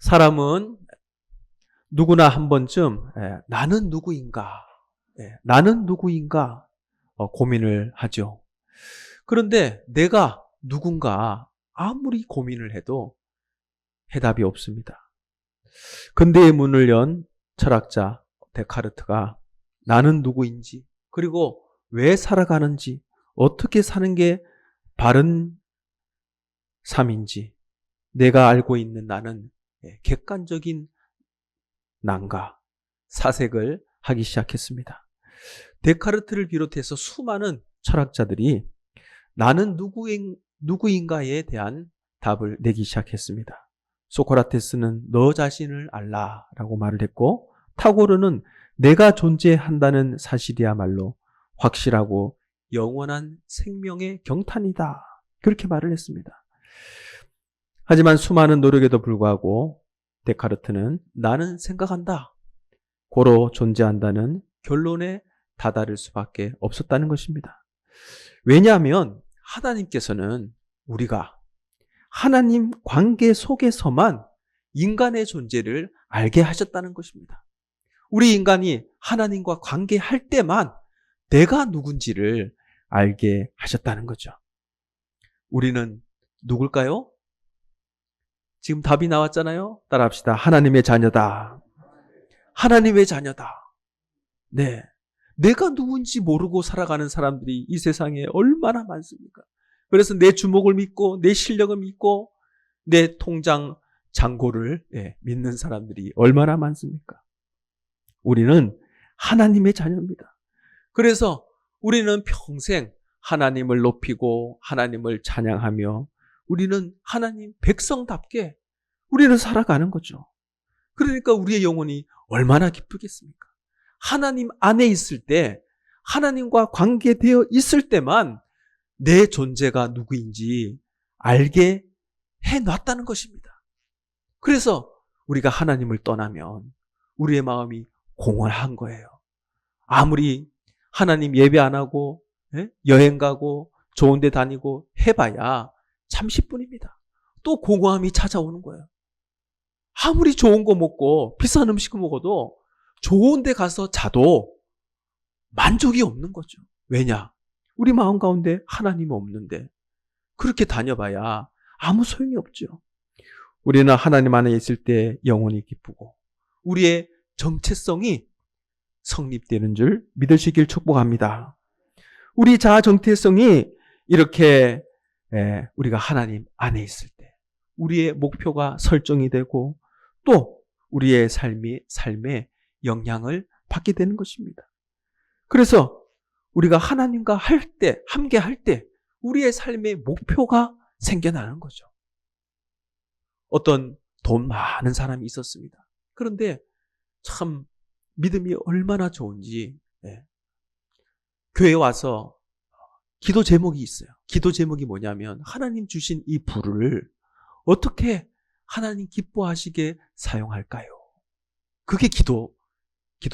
사람은 누구나 한 번쯤 나는 누구인가, 나는 누구인가 고민을 하죠. 그런데 내가 누군가 아무리 고민을 해도 해답이 없습니다. 근대의 문을 연 철학자 데카르트가 나는 누구인지, 그리고 왜 살아가는지, 어떻게 사는 게 바른 삶인지, 내가 알고 있는 나는 객관적인 난가, 사색을 하기 시작했습니다. 데카르트를 비롯해서 수많은 철학자들이 나는 누구인가에 대한 답을 내기 시작했습니다. 소크라테스는 너 자신을 알라라고 말을 했고, 타고르는 내가 존재한다는 사실이야말로 확실하고 영원한 생명의 경탄이다, 그렇게 말을 했습니다. 하지만 수많은 노력에도 불구하고 데카르트는 나는 생각한다, 고로 존재한다는 결론에 다다를 수밖에 없었다는 것입니다. 왜냐하면 하나님께서는 우리가 하나님 관계 속에서만 인간의 존재를 알게 하셨다는 것입니다. 우리 인간이 하나님과 관계할 때만 내가 누군지를 알게 하셨다는 거죠. 우리는 누굴까요? 지금 답이 나왔잖아요. 따라합시다. 하나님의 자녀다. 하나님의 자녀다. 네. 내가 누군지 모르고 살아가는 사람들이 이 세상에 얼마나 많습니까? 그래서 내 주목을 믿고 내 실력을 믿고 내 통장 잔고를 믿는 사람들이 얼마나 많습니까? 우리는 하나님의 자녀입니다. 그래서 우리는 평생 하나님을 높이고 하나님을 찬양하며 우리는 하나님 백성답게 우리는 살아가는 거죠. 그러니까 우리의 영혼이 얼마나 기쁘겠습니까? 하나님 안에 있을 때, 하나님과 관계되어 있을 때만 내 존재가 누구인지 알게 해놨다는 것입니다. 그래서 우리가 하나님을 떠나면 우리의 마음이 공허한 거예요. 아무리 하나님 예배 안 하고 여행 가고 좋은 데 다니고 해봐야 잠시뿐입니다. 또 공허함이 찾아오는 거예요. 아무리 좋은 거 먹고 비싼 음식을 먹어도 좋은 데 가서 자도 만족이 없는 거죠. 왜냐? 우리 마음 가운데 하나님이 없는데 그렇게 다녀봐야 아무 소용이 없죠. 우리는 하나님 안에 있을 때 영혼이 기쁘고 우리의 정체성이 성립되는 줄 믿으시길 축복합니다. 우리 자아 정체성이 이렇게 우리가 하나님 안에 있을 때 우리의 목표가 설정이 되고 또 우리의 삶에 영향을 받게 되는 것입니다. 그래서 우리가 하나님과 함께 할 때 우리의 삶의 목표가 생겨나는 거죠. 어떤 돈 많은 사람이 있었습니다. 그런데 참 믿음이 얼마나 좋은지 교회에 와서 기도 제목이 있어요. 기도 제목이 뭐냐면 하나님 주신 이 부를 어떻게 하나님 기뻐하시게 사용할까요? 그게 기도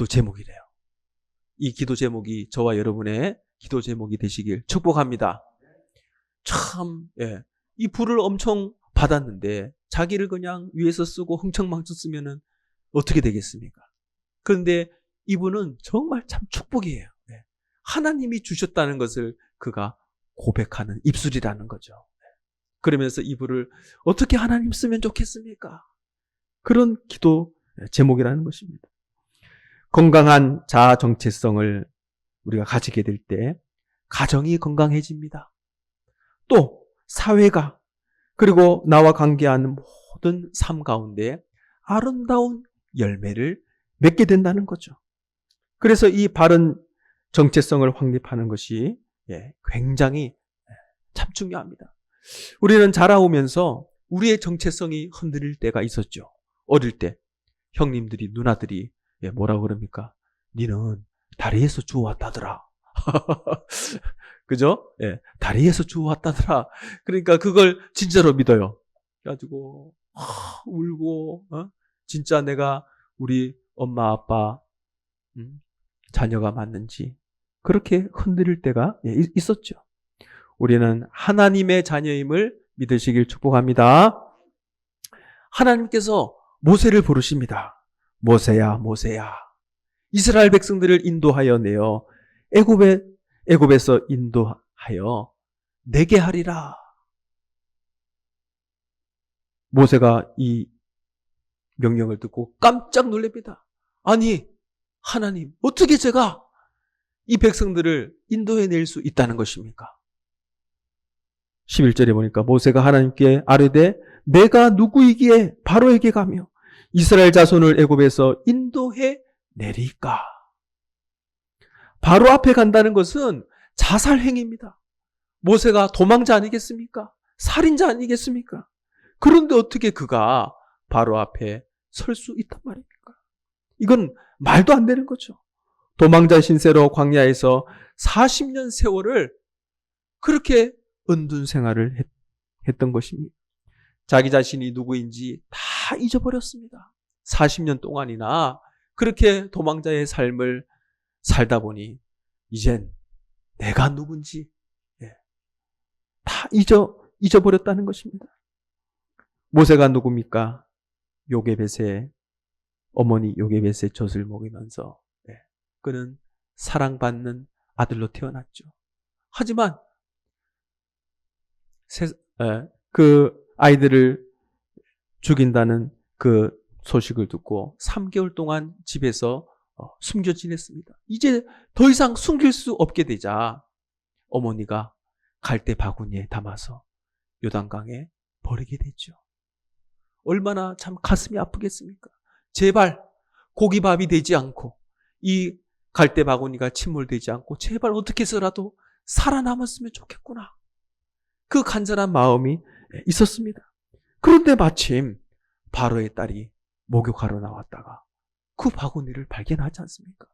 제목이래요. 이 기도 제목이 저와 여러분의 기도 제목이 되시길 축복합니다. 참, 이 부를 엄청 받았는데 자기를 그냥 위에서 쓰고 흥청망청 쓰면은 어떻게 되겠습니까? 그런데 이분은 정말 참 축복이에요. 하나님이 주셨다는 것을 그가 고백하는 입술이라는 거죠. 그러면서 이 부를 어떻게 하나님 쓰면 좋겠습니까? 그런 기도 제목이라는 것입니다. 건강한 자아 정체성을 우리가 가지게 될 때 가정이 건강해집니다. 또 사회가 그리고 나와 관계하는 모든 삶 가운데 아름다운 열매를 맺게 된다는 거죠. 그래서 이 바른 정체성을 확립하는 것이 굉장히 참 중요합니다. 우리는 자라오면서 우리의 정체성이 흔들릴 때가 있었죠. 어릴 때 형님들이 누나들이 뭐라고 그럽니까? 니는 다리에서 주워왔다더라. 그죠? 다리에서 주워왔다더라. 그러니까 그걸 진짜로 믿어요. 그래가지고 울고 진짜 내가 우리 엄마 아빠 자녀가 맞는지 그렇게 흔들릴 때가 있었죠. 우리는 하나님의 자녀임을 믿으시길 축복합니다. 하나님께서 모세를 부르십니다. 모세야, 모세야. 이스라엘 백성들을 인도하여 내어 애굽에서 인도하여 내게 하리라. 모세가 이 명령을 듣고 깜짝 놀랍니다. 아니, 하나님, 어떻게 제가 이 백성들을 인도해낼 수 있다는 것입니까? 11절에 보니까 모세가 하나님께 아뢰되 내가 누구이기에 바로에게 가며 이스라엘 자손을 애굽에서 인도해 내리까? 바로 앞에 간다는 것은 자살 행위입니다. 모세가 도망자 아니겠습니까? 살인자 아니겠습니까? 그런데 어떻게 그가 바로 앞에 설 수 있단 말입니까? 이건 말도 안 되는 거죠. 도망자 신세로 광야에서 40년 세월을 그렇게 은둔 생활을 했던 것입니다. 자기 자신이 누구인지 다 잊어버렸습니다. 40년 동안이나 그렇게 도망자의 삶을 살다 보니 이젠 내가 누군지 다 잊어버렸다는 것입니다. 모세가 누굽니까? 요게벳의 어머니 요게벳의 젖을 먹이면서 그는 사랑받는 아들로 태어났죠. 하지만 그 아이들을 죽인다는 그 소식을 듣고 3개월 동안 집에서 숨겨 지냈습니다. 이제 더 이상 숨길 수 없게 되자 어머니가 갈대 바구니에 담아서 요단강에 버리게 됐죠. 얼마나 참 가슴이 아프겠습니까? 제발 고기밥이 되지 않고 이 갈대 바구니가 침몰되지 않고 제발 어떻게 해서라도 살아남았으면 좋겠구나. 그 간절한 마음이 있었습니다. 그런데 마침 바로의 딸이 목욕하러 나왔다가 그 바구니를 발견하지 않습니까?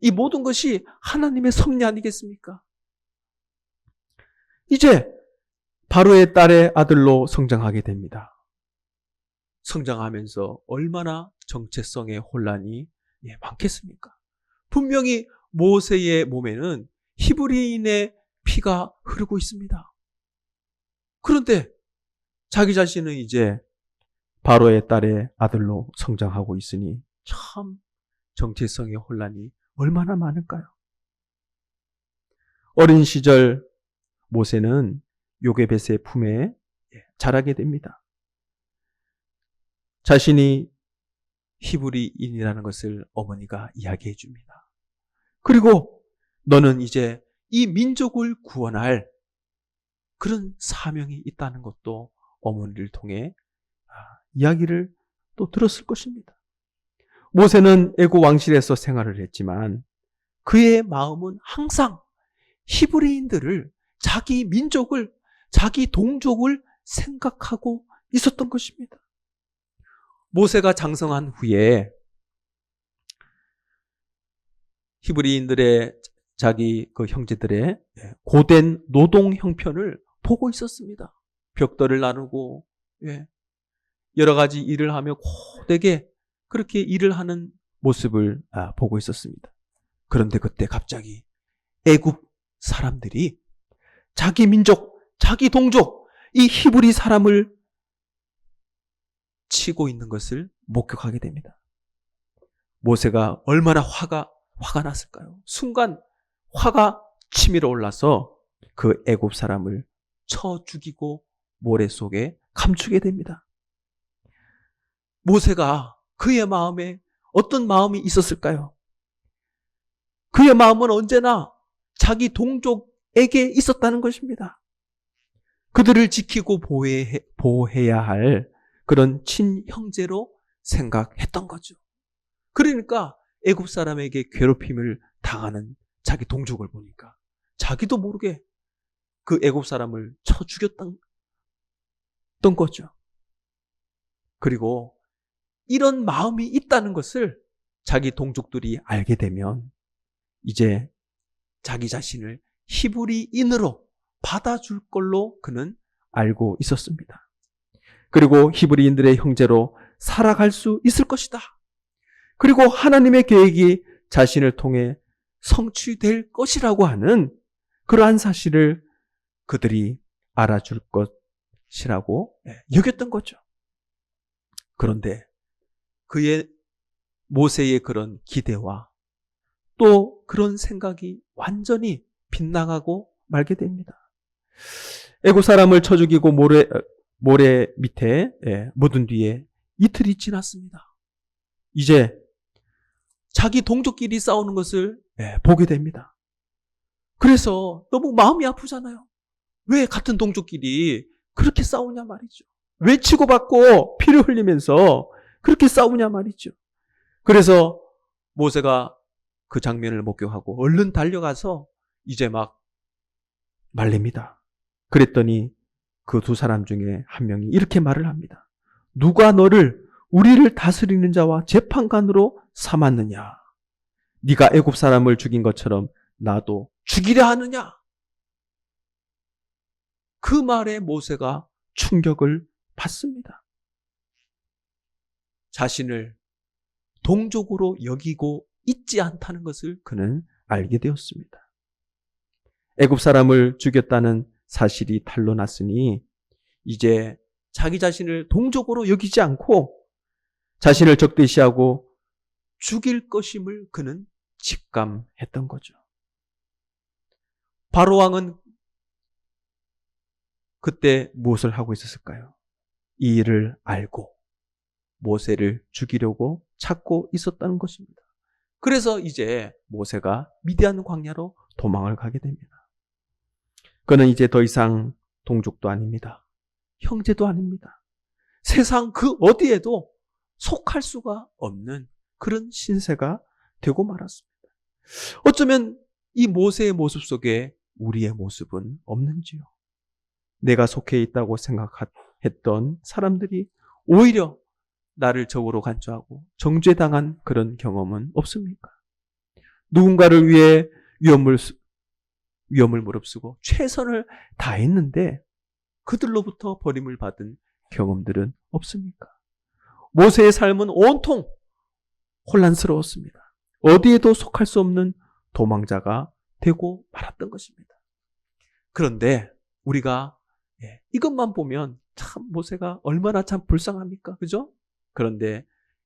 이 모든 것이 하나님의 섭리 아니겠습니까? 이제 바로의 딸의 아들로 성장하게 됩니다. 성장하면서 얼마나 정체성의 혼란이 많겠습니까? 분명히 모세의 몸에는 히브리인의 피가 흐르고 있습니다. 그런데 자기 자신은 이제 바로의 딸의 아들로 성장하고 있으니 참 정체성의 혼란이 얼마나 많을까요? 어린 시절 모세는 요게벳의 품에 자라게 됩니다. 자신이 히브리인이라는 것을 어머니가 이야기해 줍니다. 그리고 너는 이제 이 민족을 구원할 그런 사명이 있다는 것도 어머니를 통해 이야기를 또 들었을 것입니다. 모세는 애굽 왕실에서 생활을 했지만 그의 마음은 항상 히브리인들을, 자기 민족을, 자기 동족을 생각하고 있었던 것입니다. 모세가 장성한 후에 히브리인들의 자기 그 형제들의 고된 노동 형편을 보고 있었습니다. 벽돌을 나누고 여러 가지 일을 하며 고되게 그렇게 일을 하는 모습을 보고 있었습니다. 그런데 그때 갑자기 애굽 사람들이 자기 민족, 자기 동족, 이 히브리 사람을 치고 있는 것을 목격하게 됩니다. 모세가 얼마나 화가 났을까요? 순간 화가 치밀어 올라서 그 애굽 사람을 쳐 죽이고 모래 속에 감추게 됩니다. 모세가 그의 마음에 어떤 마음이 있었을까요? 그의 마음은 언제나 자기 동족에게 있었다는 것입니다. 그들을 지키고 보호해야 할 그런 친형제로 생각했던 거죠. 그러니까 애굽 사람에게 괴롭힘을 당하는 자기 동족을 보니까 자기도 모르게 그 애굽 사람을 쳐 죽였던 거죠. 그리고 이런 마음이 있다는 것을 자기 동족들이 알게 되면 이제 자기 자신을 히브리인으로 받아줄 걸로 그는 알고 있었습니다. 그리고 히브리인들의 형제로 살아갈 수 있을 것이다. 그리고 하나님의 계획이 자신을 통해 성취될 것이라고 하는 그러한 사실을 그들이 알아줄 것이라고 여겼던 거죠. 그런데 그의 모세의 그런 기대와 또 그런 생각이 완전히 빗나가고 말게 됩니다. 애굽 사람을 쳐 죽이고 모래 밑에 묻은 뒤에 이틀이 지났습니다. 이제 자기 동족끼리 싸우는 것을 보게 됩니다. 그래서 너무 마음이 아프잖아요. 왜 같은 동족끼리 그렇게 싸우냐 말이죠. 왜 치고받고 피를 흘리면서 그렇게 싸우냐 말이죠. 그래서 모세가 그 장면을 목격하고 얼른 달려가서 이제 막 말립니다. 그랬더니 그 두 사람 중에 한 명이 이렇게 말을 합니다. 누가 너를 우리를 다스리는 자와 재판관으로 삼았느냐? 네가 애굽 사람을 죽인 것처럼 나도 죽이려 하느냐? 그 말에 모세가 충격을 받습니다. 자신을 동족으로 여기고 있지 않다는 것을 그는 알게 되었습니다. 애굽 사람을 죽였다는 사실이 탄로났으니 이제 자기 자신을 동족으로 여기지 않고 자신을 적대시하고 죽일 것임을 그는 직감했던 거죠. 바로 왕은 그때 무엇을 하고 있었을까요? 이 일을 알고 모세를 죽이려고 찾고 있었다는 것입니다. 그래서 이제 모세가 미디안 광야로 도망을 가게 됩니다. 그는 이제 더 이상 동족도 아닙니다. 형제도 아닙니다. 세상 그 어디에도 속할 수가 없는 그런 신세가 되고 말았습니다. 어쩌면 이 모세의 모습 속에 우리의 모습은 없는지요? 내가 속해 있다고 생각했던 사람들이 오히려 나를 적으로 간주하고 정죄당한 그런 경험은 없습니까? 누군가를 위해 위험을 무릅쓰고 최선을 다했는데 그들로부터 버림을 받은 경험들은 없습니까? 모세의 삶은 온통 혼란스러웠습니다. 어디에도 속할 수 없는 도망자가 되고 말았던 것입니다. 그런데 우리가 이것만 보면 참 모세가 얼마나 참 불쌍합니까? 그죠? 그런데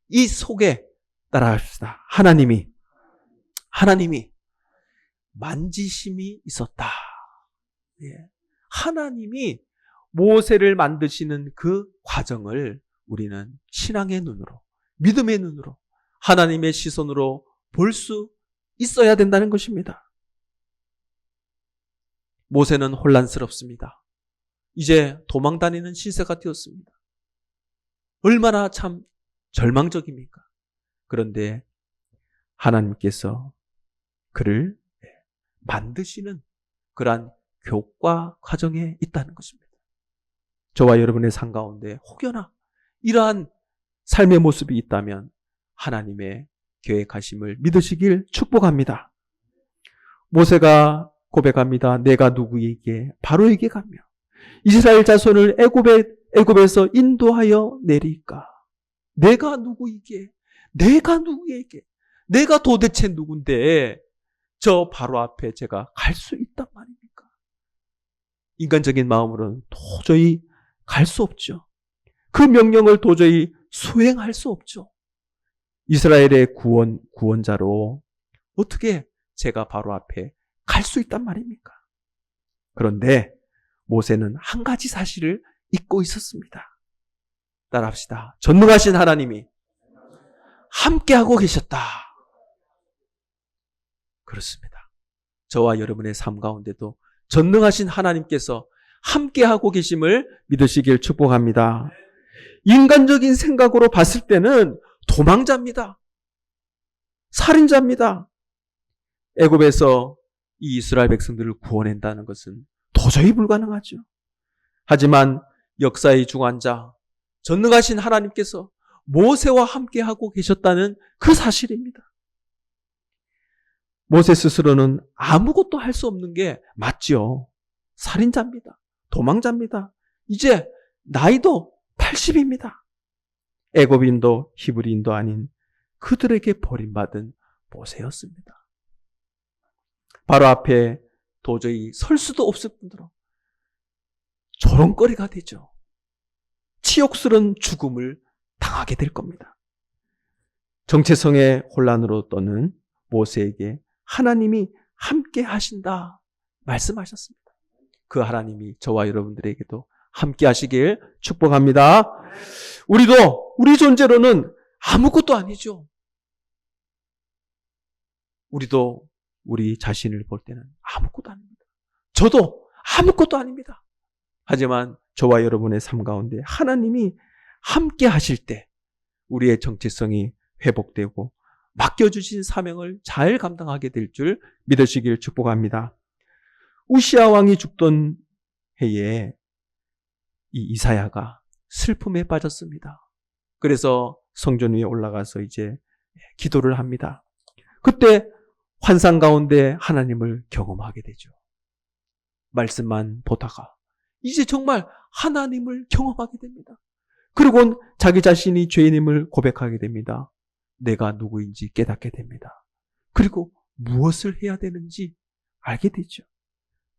이 속에 따라합시다. 하나님이 만지심이 있었다. 하나님이 모세를 만드시는 그 과정을 우리는 신앙의 눈으로, 믿음의 눈으로, 하나님의 시선으로 볼 수 있어야 된다는 것입니다. 모세는 혼란스럽습니다. 이제 도망다니는 신세가 되었습니다. 얼마나 참 절망적입니까? 그런데 하나님께서 그를 만드시는 그러한 교과 과정에 있다는 것입니다. 저와 여러분의 삶 가운데 혹여나 이러한 삶의 모습이 있다면 하나님의 계획하심을 믿으시길 축복합니다. 모세가 고백합니다. 내가 누구에게? 바로에게 가며 이스라엘 자손을 애굽에서 인도하여 내릴까? 내가 누구에게? 내가 도대체 누군데 저 바로 앞에 제가 갈 수 있단 말입니까? 인간적인 마음으로는 도저히 갈 수 없죠. 그 명령을 도저히 수행할 수 없죠. 이스라엘의 구원자로 어떻게 제가 바로 앞에 갈 수 있단 말입니까? 그런데 모세는 한 가지 사실을 잊고 있었습니다. 따라합시다. 전능하신 하나님이 함께하고 계셨다. 그렇습니다. 저와 여러분의 삶 가운데도 전능하신 하나님께서 함께하고 계심을 믿으시길 축복합니다. 인간적인 생각으로 봤을 때는 도망자입니다. 살인자입니다. 애굽에서 이 이스라엘 백성들을 구원한다는 것은 도저히 불가능하죠. 하지만 역사의 중환자, 전능하신 하나님께서 모세와 함께하고 계셨다는 그 사실입니다. 모세 스스로는 아무것도 할 수 없는 게 맞지요. 살인자입니다. 도망자입니다. 이제 나이도 80입니다. 애굽인도 히브리인도 아닌 그들에게 버림받은 모세였습니다. 바로 앞에 도저히 설 수도 없을 뿐더러 조롱거리가 되죠. 치욕스러운 죽음을 당하게 될 겁니다. 정체성의 혼란으로 떠는 모세에게 하나님이 함께 하신다 말씀하셨습니다. 그 하나님이 저와 여러분들에게도 함께 하시길 축복합니다. 우리 존재로는 아무것도 아니죠. 우리도 우리 자신을 볼 때는 아무것도 아닙니다. 저도 아무것도 아닙니다. 하지만 저와 여러분의 삶 가운데 하나님이 함께 하실 때 우리의 정체성이 회복되고 맡겨주신 사명을 잘 감당하게 될 줄 믿으시길 축복합니다. 우시아 왕이 죽던 해에 이 이사야가 슬픔에 빠졌습니다. 그래서 성전 위에 올라가서 이제 기도를 합니다. 그때 환상 가운데 하나님을 경험하게 되죠. 말씀만 보다가 이제 정말 하나님을 경험하게 됩니다. 그리고는 자기 자신이 죄인임을 고백하게 됩니다. 내가 누구인지 깨닫게 됩니다. 그리고 무엇을 해야 되는지 알게 되죠.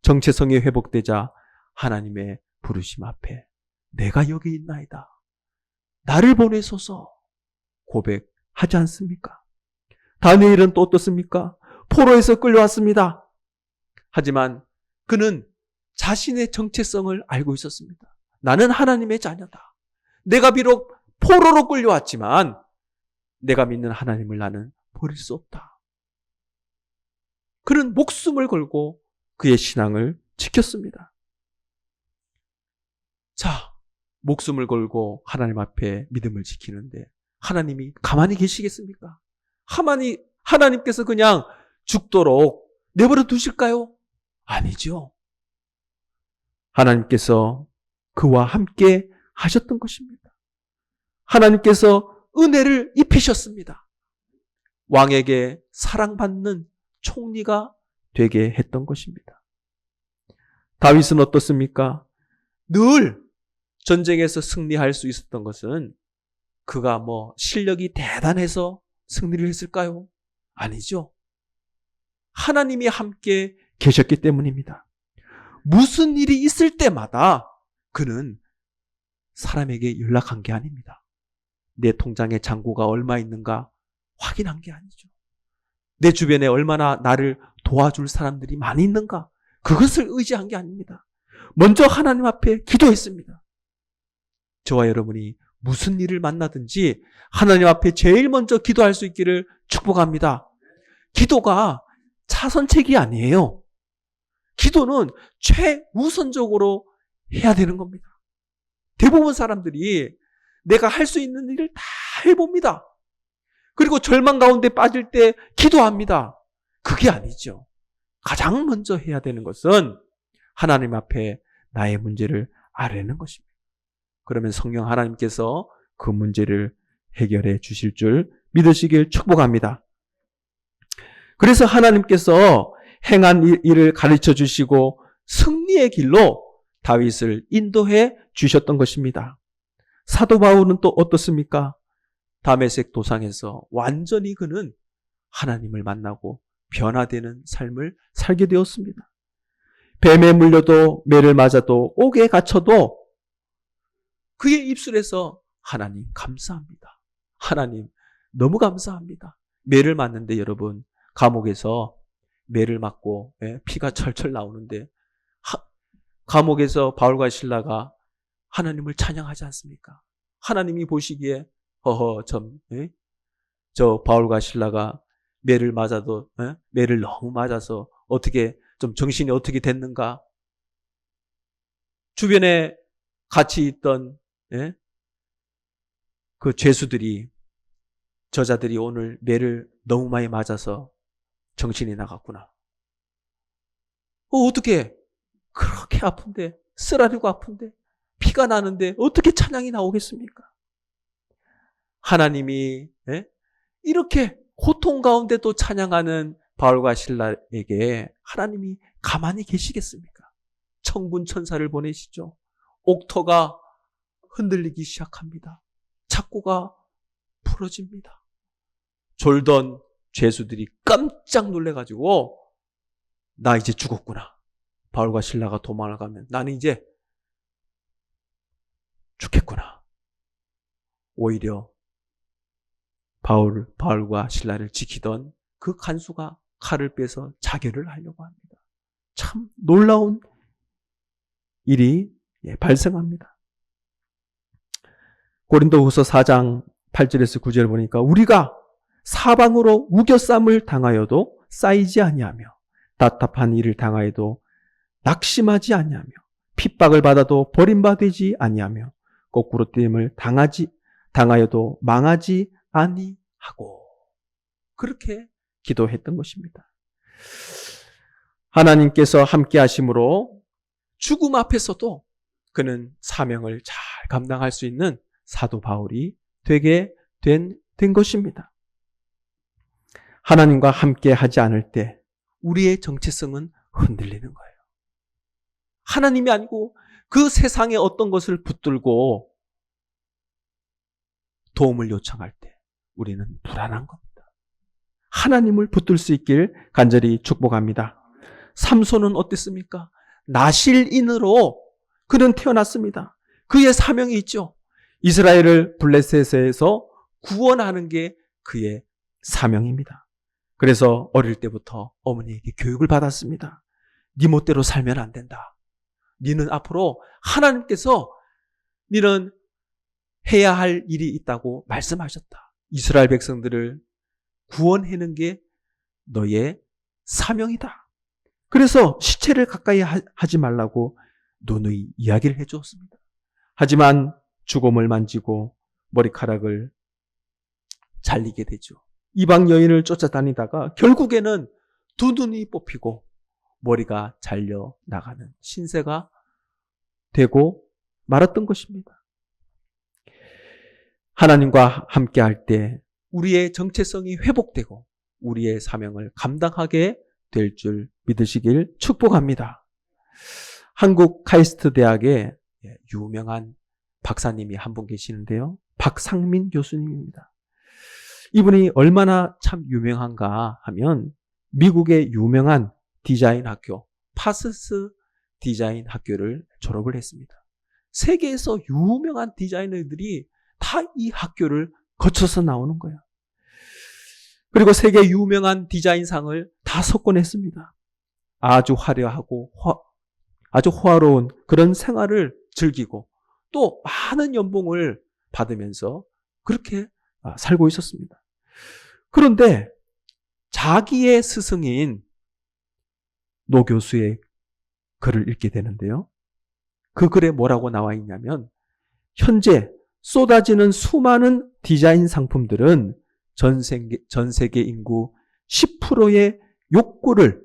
정체성이 회복되자 하나님의 부르심 앞에 내가 여기 있나이다. 나를 보내소서 고백하지 않습니까? 다니엘은 또 어떻습니까? 포로에서 끌려왔습니다. 하지만 그는 자신의 정체성을 알고 있었습니다. 나는 하나님의 자녀다. 내가 비록 포로로 끌려왔지만 내가 믿는 하나님을 나는 버릴 수 없다. 그는 목숨을 걸고 그의 신앙을 지켰습니다. 자, 목숨을 걸고 하나님 앞에 믿음을 지키는데 하나님이 가만히 계시겠습니까? 하나님께서 그냥 죽도록 내버려 두실까요? 아니죠. 하나님께서 그와 함께 하셨던 것입니다. 하나님께서 은혜를 입히셨습니다. 왕에게 사랑받는 총리가 되게 했던 것입니다. 다윗은 어떻습니까? 늘 전쟁에서 승리할 수 있었던 것은 그가 실력이 대단해서 승리를 했을까요? 아니죠. 하나님이 함께 계셨기 때문입니다. 무슨 일이 있을 때마다 그는 사람에게 연락한 게 아닙니다. 내 통장에 잔고가 얼마 있는가 확인한 게 아니죠. 내 주변에 얼마나 나를 도와줄 사람들이 많이 있는가 그것을 의지한 게 아닙니다. 먼저 하나님 앞에 기도했습니다. 저와 여러분이 무슨 일을 만나든지 하나님 앞에 제일 먼저 기도할 수 있기를 축복합니다. 기도가 차선책이 아니에요. 기도는 최우선적으로 해야 되는 겁니다. 대부분 사람들이 내가 할 수 있는 일을 다 해봅니다. 그리고 절망 가운데 빠질 때 기도합니다. 그게 아니죠. 가장 먼저 해야 되는 것은 하나님 앞에 나의 문제를 아뢰는 것입니다. 그러면 성령 하나님께서 그 문제를 해결해 주실 줄 믿으시길 축복합니다. 그래서 하나님께서 행한 일을 가르쳐 주시고 승리의 길로 다윗을 인도해 주셨던 것입니다. 사도 바울은 또 어떻습니까? 다메섹 도상에서 완전히 그는 하나님을 만나고 변화되는 삶을 살게 되었습니다. 뱀에 물려도 매를 맞아도 옥에 갇혀도 그의 입술에서 하나님 감사합니다. 하나님 너무 감사합니다. 매를 맞는데 여러분 감옥에서 매를 맞고 피가 철철 나오는데 감옥에서 바울과 실라가 하나님을 찬양하지 않습니까? 하나님이 보시기에 저 바울과 실라가 매를 맞아도 매를 너무 맞아서 어떻게 좀 정신이 어떻게 됐는가? 주변에 같이 있던 그 죄수들이 저자들이 오늘 매를 너무 많이 맞아서 정신이 나갔구나. 어떻게 그렇게 아픈데 쓰라리고 아픈데 피가 나는데 어떻게 찬양이 나오겠습니까? 하나님이 이렇게 고통 가운데도 찬양하는 바울과 실라에게 하나님이 가만히 계시겠습니까? 천군 천사를 보내시죠. 옥토가 흔들리기 시작합니다. 착고가 풀어집니다. 졸던 죄수들이 깜짝 놀래가지고 나 이제 죽었구나. 바울과 실라가 도망을 가면 나는 이제 죽겠구나. 오히려 바울과 실라를 지키던 그 간수가 칼을 빼서 자결을 하려고 합니다. 참 놀라운 일이 발생합니다. 고린도후서 4장 8절에서 9절 보니까 우리가 사방으로 우겨쌈을 당하여도 쌓이지 아니하며 답답한 일을 당하여도 낙심하지 아니하며 핍박을 받아도 버림받지 아니하며 거꾸로 됨을 당하여도 망하지 아니하고 그렇게 기도했던 것입니다. 하나님께서 함께 하심으로 죽음 앞에서도 그는 사명을 잘 감당할 수 있는 사도 바울이 되게 된 것입니다. 하나님과 함께 하지 않을 때 우리의 정체성은 흔들리는 거예요. 하나님이 아니고 그 세상의 어떤 것을 붙들고 도움을 요청할 때 우리는 불안한 겁니다. 하나님을 붙들 수 있길 간절히 축복합니다. 삼손은 어땠습니까? 나실인으로 그는 태어났습니다. 그의 사명이 있죠. 이스라엘을 블레셋에서 구원하는 게 그의 사명입니다. 그래서 어릴 때부터 어머니에게 교육을 받았습니다. 네 멋대로 살면 안 된다. 너는 앞으로 하나님께서 너는 해야 할 일이 있다고 말씀하셨다. 이스라엘 백성들을 구원하는 게 너의 사명이다. 그래서 시체를 가까이 하지 말라고 누누이 이야기를 해주었습니다. 하지만 죽음을 만지고 머리카락을 잘리게 되죠. 이방 여인을 쫓아다니다가 결국에는 두 눈이 뽑히고 머리가 잘려 나가는 신세가 되고 말았던 것입니다. 하나님과 함께 할 때 우리의 정체성이 회복되고 우리의 사명을 감당하게 될 줄 믿으시길 축복합니다. 한국 카이스트 대학에 유명한 박사님이 한 분 계시는데요. 박상민 교수님입니다. 이분이 얼마나 참 유명한가 하면 미국의 유명한 디자인 학교, 파스스 디자인 학교를 졸업을 했습니다. 세계에서 유명한 디자이너들이 다 이 학교를 거쳐서 나오는 거예요. 그리고 세계 유명한 디자인상을 다 석권했습니다. 아주 화려하고 아주 호화로운 그런 생활을 즐기고 또 많은 연봉을 받으면서 그렇게 살고 있었습니다. 그런데 자기의 스승인 노 교수의 글을 읽게 되는데요. 그 글에 뭐라고 나와 있냐면 현재 쏟아지는 수많은 디자인 상품들은 전 세계 인구 10%의 욕구를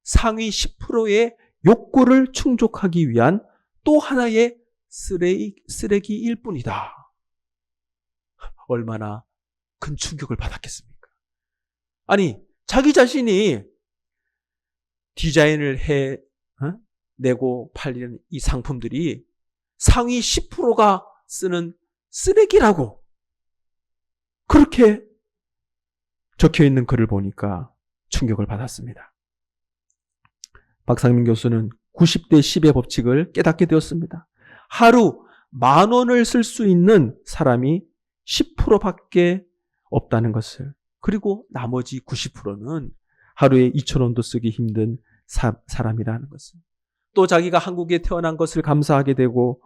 상위 10%의 욕구를 충족하기 위한 또 하나의 쓰레기일 뿐이다. 얼마나 큰 충격을 받았겠습니까? 아니, 자기 자신이 디자인을 내고 팔리는 이 상품들이 상위 10%가 쓰는 쓰레기라고 그렇게 적혀 있는 글을 보니까 충격을 받았습니다. 박상민 교수는 90대 10의 법칙을 깨닫게 되었습니다. 하루 10,000원을 쓸 수 있는 사람이 10%밖에 없다는 것을, 그리고 나머지 90%는 하루에 2,000원도 쓰기 힘든 사람이라는 것을, 또 자기가 한국에 태어난 것을 감사하게 되고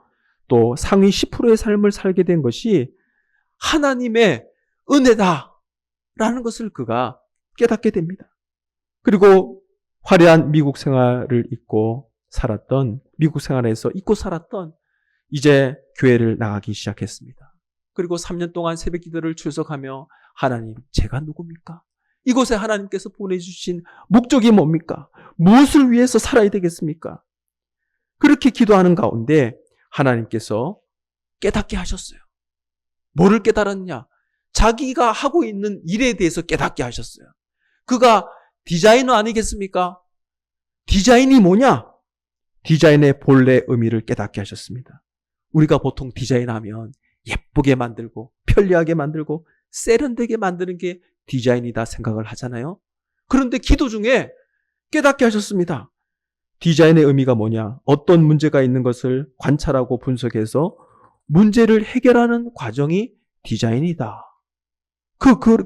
또 상위 10%의 삶을 살게 된 것이 하나님의 은혜다라는 것을 그가 깨닫게 됩니다. 그리고 화려한 미국 생활을 미국 생활에서 잊고 살았던 이제 교회를 나가기 시작했습니다. 그리고 3년 동안 새벽 기도를 출석하며 하나님, 제가 누굽니까? 이곳에 하나님께서 보내주신 목적이 뭡니까? 무엇을 위해서 살아야 되겠습니까? 그렇게 기도하는 가운데 하나님께서 깨닫게 하셨어요. 뭐를 깨달았냐? 자기가 하고 있는 일에 대해서 깨닫게 하셨어요. 그가 디자이너 아니겠습니까? 디자인이 뭐냐? 디자인의 본래 의미를 깨닫게 하셨습니다. 우리가 보통 디자인하면 예쁘게 만들고 편리하게 만들고 세련되게 만드는 게 디자인이다 생각을 하잖아요. 그런데 기도 중에 깨닫게 하셨습니다. 디자인의 의미가 뭐냐? 어떤 문제가 있는 것을 관찰하고 분석해서 문제를 해결하는 과정이 디자인이다.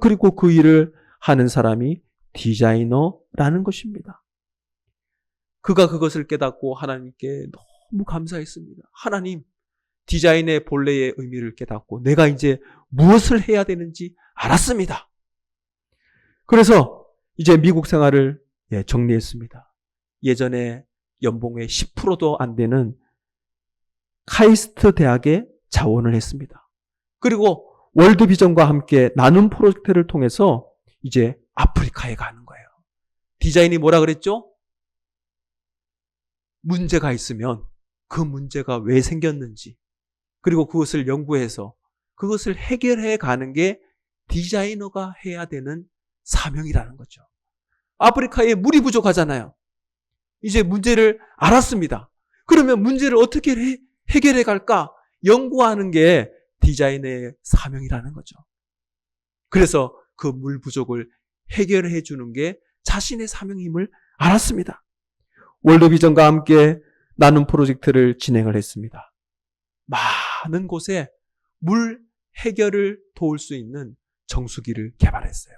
그리고 그 일을 하는 사람이 디자이너라는 것입니다. 그가 그것을 깨닫고 하나님께 너무 감사했습니다. 하나님, 디자인의 본래의 의미를 깨닫고 내가 이제 무엇을 해야 되는지 알았습니다. 그래서 이제 미국 생활을 정리했습니다. 예전에 연봉의 10%도 안 되는 카이스트 대학에 자원을 했습니다. 그리고 월드비전과 함께 나눔 프로젝트를 통해서 이제 아프리카에 가는 거예요. 디자인이 뭐라 그랬죠? 문제가 있으면 그 문제가 왜 생겼는지, 그리고 그것을 연구해서 그것을 해결해 가는 게 디자이너가 해야 되는 사명이라는 거죠. 아프리카에 물이 부족하잖아요. 이제 문제를 알았습니다. 그러면 문제를 어떻게 해결해 갈까? 연구하는 게 디자이너의 사명이라는 거죠. 그래서 그 물 부족을 해결해 주는 게 자신의 사명임을 알았습니다. 월드비전과 함께 나눔 프로젝트를 진행을 했습니다. 많은 곳에 물 해결을 도울 수 있는 정수기를 개발했어요.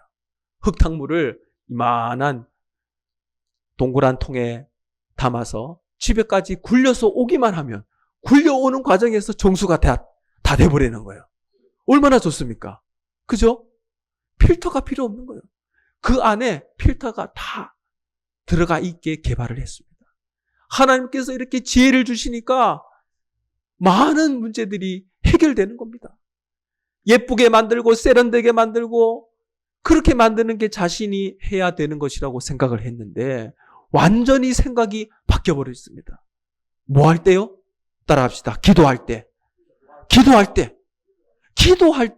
흙탕물을 이만한 동그란 통에 담아서 집에까지 굴려서 오기만 하면 굴려오는 과정에서 정수가 다 돼버리는 거예요. 얼마나 좋습니까? 그죠? 필터가 필요 없는 거예요. 그 안에 필터가 다 들어가 있게 개발을 했습니다. 하나님께서 이렇게 지혜를 주시니까 많은 문제들이 해결되는 겁니다. 예쁘게 만들고 세련되게 만들고 그렇게 만드는 게 자신이 해야 되는 것이라고 생각을 했는데 완전히 생각이 바뀌어버렸습니다. 뭐 할 때요? 따라합시다. 기도할 때. 기도할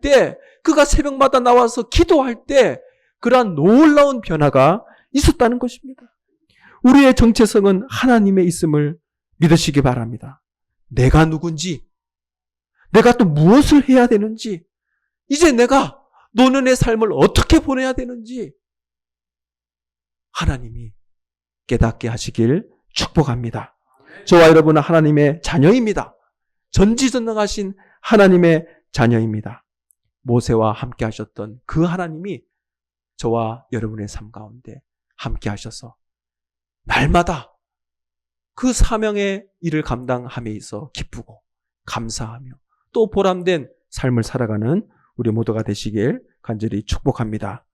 때 그가 새벽마다 나와서 기도할 때 그러한 놀라운 변화가 있었다는 것입니다. 우리의 정체성은 하나님의 있음을 믿으시기 바랍니다. 내가 누군지, 내가 또 무엇을 해야 되는지, 이제 내가 노년의 삶을 어떻게 보내야 되는지 하나님이 깨닫게 하시길 축복합니다. 저와 여러분은 하나님의 자녀입니다. 전지전능하신 하나님의 자녀입니다. 모세와 함께 하셨던 그 하나님이 저와 여러분의 삶 가운데 함께 하셔서 날마다 그 사명의 일을 감당함에 있어 기쁘고 감사하며 또 보람된 삶을 살아가는 우리 모두가 되시길 간절히 축복합니다.